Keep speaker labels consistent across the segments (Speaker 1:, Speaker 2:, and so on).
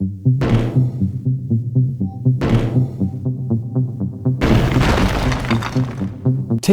Speaker 1: Team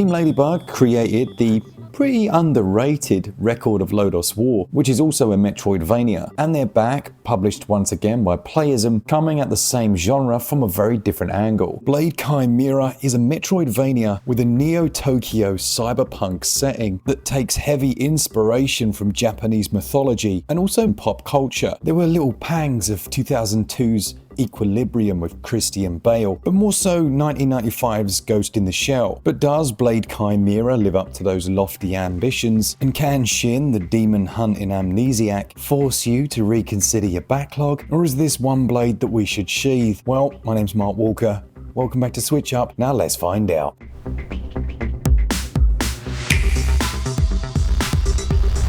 Speaker 1: Ladybug created the pretty underrated Record of Lodoss War, which is also a Metroidvania, and they're back, published once again by Playism, coming at the same genre from a very different angle. Blade Chimera is a Metroidvania with a Neo-Tokyo cyberpunk setting that takes heavy inspiration from Japanese mythology and also pop culture. There were little pangs of 2002's Equilibrium with Christian Bale, but more so 1995's Ghost in the Shell. But does Blade Chimera live up to those lofty ambitions? And can Shin, the demon-hunting amnesiac, force you to reconsider your backlog? Or is this one blade that we should sheathe? Well, my name's Mark Walker. Welcome back to SwitchUp. Now let's find out.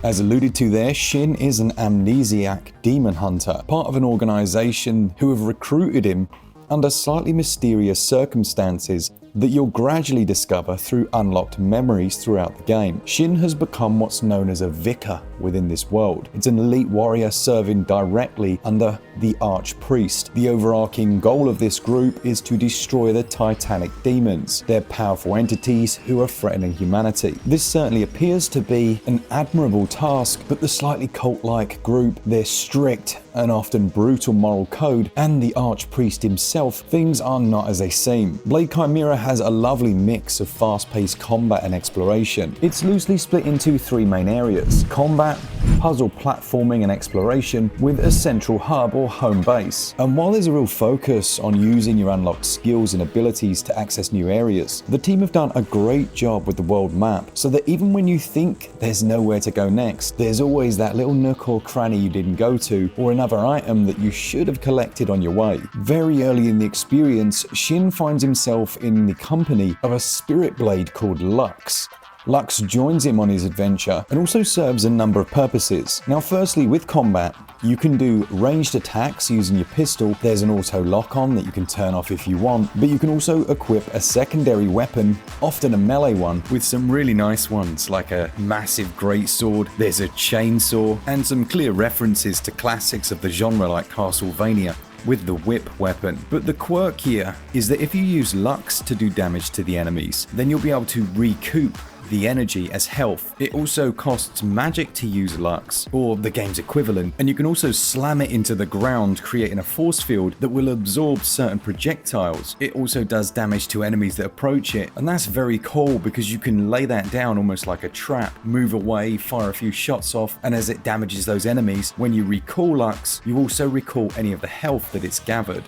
Speaker 1: As alluded to there, Shin is an amnesiac demon hunter, part of an organization who have recruited him under slightly mysterious circumstances that you'll gradually discover through unlocked memories throughout the game. Shin has become what's known as a vicar within this world. It's an elite warrior serving directly under the Archpriest. The overarching goal of this group is to destroy the Titanic demons. They're powerful entities who are threatening humanity. This certainly appears to be an admirable task, but the slightly cult-like group, their strict and often brutal moral code, and the Archpriest himself, things are not as they seem. Blade Chimera has a lovely mix of fast-paced combat and exploration. It's loosely split into three main areas: combat, puzzle platforming and exploration, with a central hub or home base. And while there's a real focus on using your unlocked skills and abilities to access new areas, the team have done a great job with the world map, so that even when you think there's nowhere to go next, there's always that little nook or cranny you didn't go to, or another item that you should have collected on your way. Very early in the experience, Shin finds himself in the company of a spirit blade called LUX. LUX joins him on his adventure and also serves a number of purposes. Now firstly, with combat, you can do ranged attacks using your pistol. There's an auto lock-on that you can turn off if you want, but you can also equip a secondary weapon, often a melee one, with some really nice ones like a massive greatsword, there's a chainsaw, and some clear references to classics of the genre like Castlevania with the whip weapon. But the quirk here is that if you use LUX to do damage to the enemies, then you'll be able to recoup the energy as health. It also costs magic to use LUX, or the game's equivalent, and you can also slam it into the ground, creating a force field that will absorb certain projectiles. It also does damage to enemies that approach it, and that's very cool because you can lay that down almost like a trap, move away, fire a few shots off, and as it damages those enemies, when you recall LUX, you also recall any of the health that it's gathered.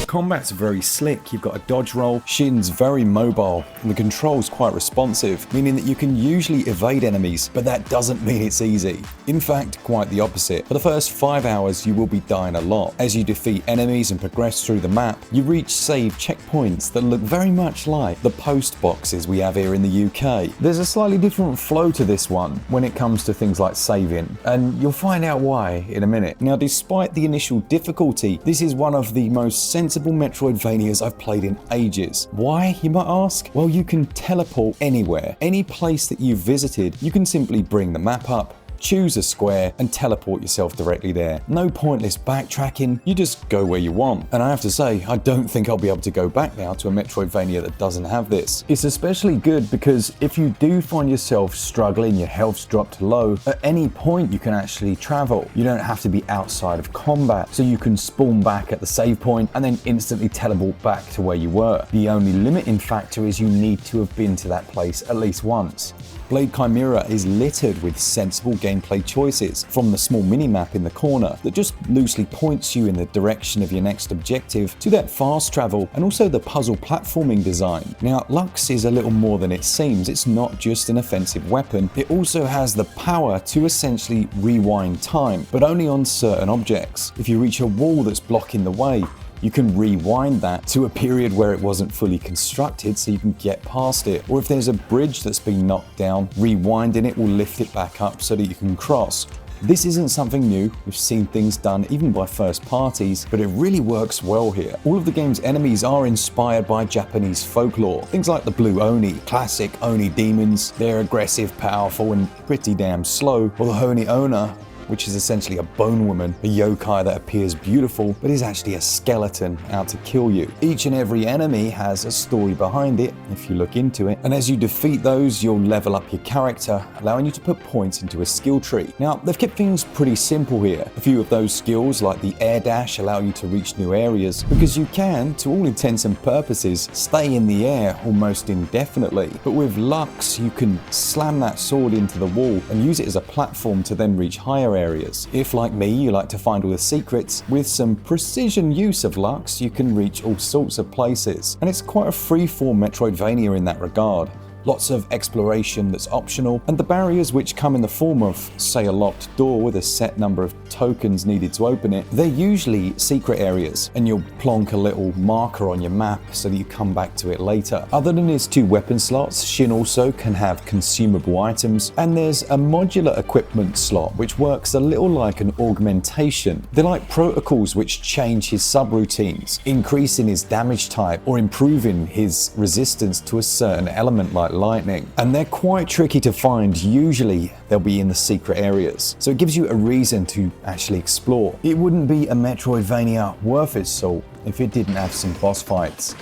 Speaker 1: Combat's very slick. You've got a dodge roll. Shin's very mobile and the control's quite responsive, meaning that you can usually evade enemies, but that doesn't mean it's easy. In fact, quite the opposite. For the first 5 hours, you will be dying a lot. As you defeat enemies and progress through the map, you reach save checkpoints that look very much like the post boxes we have here in the UK. There's a slightly different flow to this one when it comes to things like saving, and you'll find out why in a minute. Now, despite the initial difficulty, this is one of the most sensible Metroidvanias I've played in ages. Why, you might ask? Well, you can teleport anywhere. Any place that you've visited, you can simply bring the map up, choose a square and teleport yourself directly there. No pointless backtracking, you just go where you want. And I have to say, I don't think I'll be able to go back now to a Metroidvania that doesn't have this. It's especially good because if you do find yourself struggling, your health's dropped low, at any point you can actually travel. You don't have to be outside of combat, so you can spawn back at the save point and then instantly teleport back to where you were. The only limiting factor is you need to have been to that place at least once. Blade Chimera is littered with sensible gameplay choices, from the small mini-map in the corner that just loosely points you in the direction of your next objective, to that fast travel and also the puzzle platforming design. Now, LUX is a little more than it seems. It's not just an offensive weapon, it also has the power to essentially rewind time, but only on certain objects. If you reach a wall that's blocking the way, you can rewind that to a period where it wasn't fully constructed so you can get past it. Or if there's a bridge that's been knocked down, rewinding it will lift it back up so that you can cross. This isn't something new, we've seen things done even by first parties, but it really works well here. All of the game's enemies are inspired by Japanese folklore. Things like the blue Oni, classic Oni demons. They're aggressive, powerful, and pretty damn slow, or the Oni Ona, which is essentially a bone woman, a yokai that appears beautiful but is actually a skeleton out to kill you. Each and every enemy has a story behind it if you look into it, and as you defeat those, you'll level up your character, allowing you to put points into a skill tree. Now, they've kept things pretty simple here. A few of those skills, like the air dash, allow you to reach new areas, because you can, to all intents and purposes, stay in the air almost indefinitely. But with Lux, you can slam that sword into the wall and use it as a platform to then reach higher areas. If, like me, you like to find all the secrets, with some precision use of Lux, you can reach all sorts of places. And it's quite a free-form Metroidvania in that regard. Lots of exploration that's optional, and the barriers, which come in the form of, say, a locked door with a set number of tokens needed to open it, they're usually secret areas, and you'll plonk a little marker on your map so that you come back to it later. Other than his 2 weapon slots, Shin also can have consumable items, and there's a modular equipment slot which works a little like an augmentation. They're like protocols which change his subroutines, increasing his damage type or improving his resistance to a certain element like lightning. And they're quite tricky to find. Usually they'll be in the secret areas, so it gives you a reason to actually explore. It wouldn't be a Metroidvania worth its salt if it didn't have some boss fights.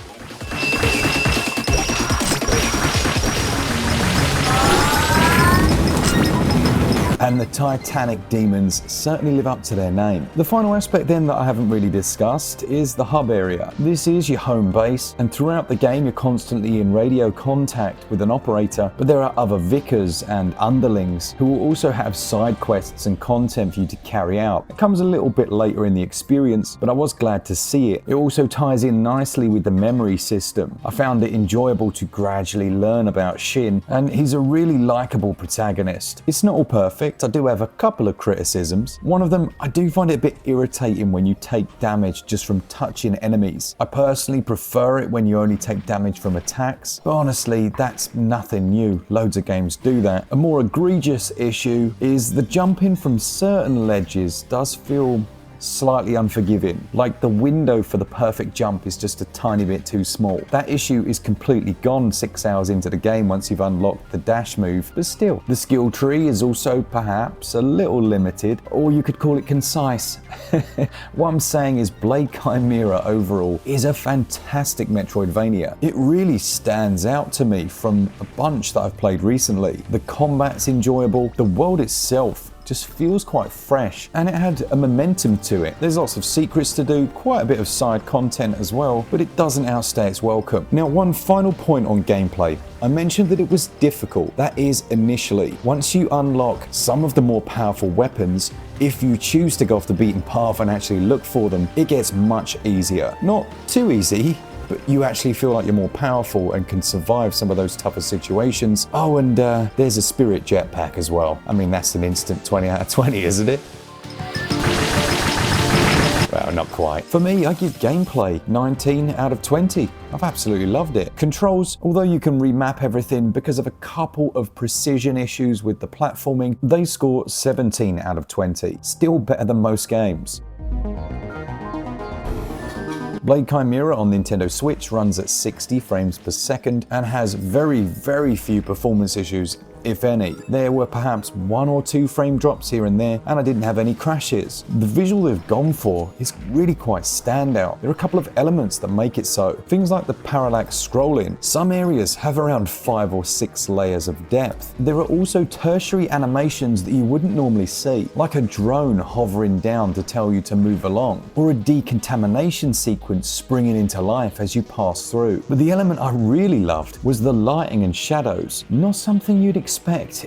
Speaker 1: And the Titanic demons certainly live up to their name. The final aspect then that I haven't really discussed is the hub area. This is your home base, and throughout the game you're constantly in radio contact with an operator, but there are other vicars and underlings who will also have side quests and content for you to carry out. It comes a little bit later in the experience, but I was glad to see it. It also ties in nicely with the memory system. I found it enjoyable to gradually learn about Shin, and he's a really likable protagonist. It's not all perfect. I do have a couple of criticisms. One of them, I do find it a bit irritating when you take damage just from touching enemies. I personally prefer it when you only take damage from attacks, but honestly, that's nothing new. Loads of games do that. A more egregious issue is the jumping from certain ledges does feel slightly unforgiving. Like the window for the perfect jump is just a tiny bit too small. That issue is completely gone 6 hours into the game once you've unlocked the dash move, but still. The skill tree is also perhaps a little limited, or you could call it concise. What I'm saying is Blade Chimera overall is a fantastic Metroidvania. It really stands out to me from a bunch that I've played recently. The combat's enjoyable, the world itself just feels quite fresh, and it had a momentum to it. There's lots of secrets to do, quite a bit of side content as well, but it doesn't outstay its welcome. Now, one final point on gameplay. I mentioned that it was difficult. That is initially. Once you unlock some of the more powerful weapons, if you choose to go off the beaten path and actually look for them, it gets much easier. Not too easy, but you actually feel like you're more powerful and can survive some of those tougher situations. Oh, and there's a spirit jetpack as well. I mean, that's an instant 20 out of 20, isn't it? Well, not quite. For me, I give gameplay 19 out of 20. I've absolutely loved it. Controls, although you can remap everything because of a couple of precision issues with the platforming, they score 17 out of 20. Still better than most games. Blade Chimera on Nintendo Switch runs at 60 frames per second and has very, very few performance issues, if any. There were perhaps 1 or 2 frame drops here and there, and I didn't have any crashes. The visual they've gone for is really quite standout. There are a couple of elements that make it so. Things like the parallax scrolling. Some areas have around 5 or 6 layers of depth. There are also tertiary animations that you wouldn't normally see, like a drone hovering down to tell you to move along, or a decontamination sequence springing into life as you pass through. But the element I really loved was the lighting and shadows. Not something you'd expect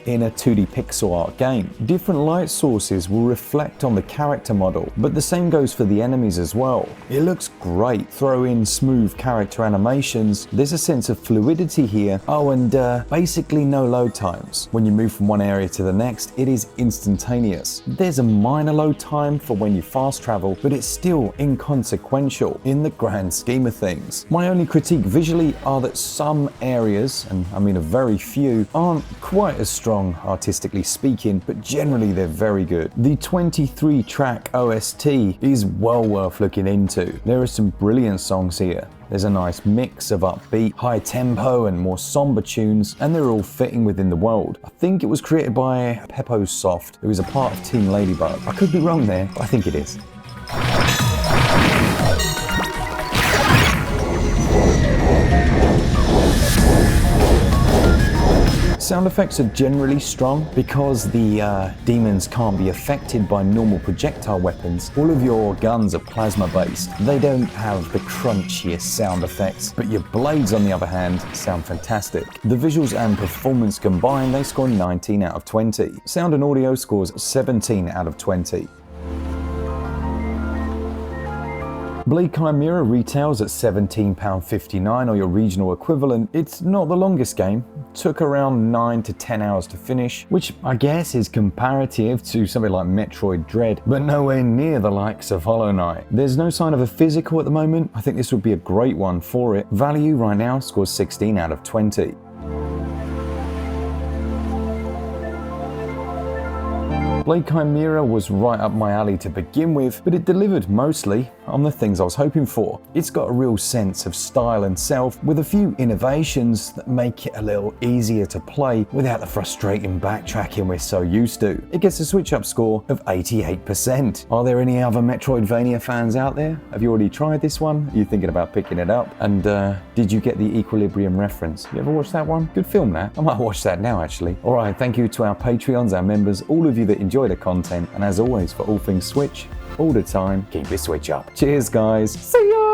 Speaker 1: in a 2D pixel art game. Different light sources will reflect on the character model, but the same goes for the enemies as well. It looks great. Throw in smooth character animations. There's a sense of fluidity here. Oh, and basically no load times. When you move from one area to the next, it is instantaneous. There's a minor load time for when you fast travel, but it's still inconsequential in the grand scheme of things. My only critique visually are that some areas, and I mean a very few, aren't quite as strong artistically speaking, but generally they're very good. The 23-track OST is well worth looking into. There are some brilliant songs here. There's a nice mix of upbeat, high tempo and more somber tunes, and they're all fitting within the world. I think it was created by Peppo Soft, who is a part of Team Ladybug. I could be wrong there, but I think it is. Sound effects are generally strong because the demons can't be affected by normal projectile weapons. All of your guns are plasma based. They don't have the crunchiest sound effects, but your blades on the other hand sound fantastic. The visuals and performance combined, they score 19 out of 20. Sound and audio scores 17 out of 20. Blade Chimera retails at £17.59 or your regional equivalent. It's not the longest game. Took around 9 to 10 hours to finish, which I guess is comparative to something like Metroid Dread, but nowhere near the likes of Hollow Knight. There's no sign of a physical at the moment. I think this would be a great one for it. Value right now scores 16 out of 20. Blade Chimera was right up my alley to begin with, but it delivered mostly on the things I was hoping for. It's got a real sense of style and self, with a few innovations that make it a little easier to play without the frustrating backtracking we're so used to. It gets a SwitchUp score of 88%. Are there any other Metroidvania fans out there? Have you already tried this one? Are you thinking about picking it up? And did you get the Equilibrium reference? You ever watched that one? Good film that. I might watch that now actually. Alright, thank you to our Patreons, our members, all of you that enjoy the content, and as always, for all things Switch, all the time, keep your Switch up. Cheers guys, see ya!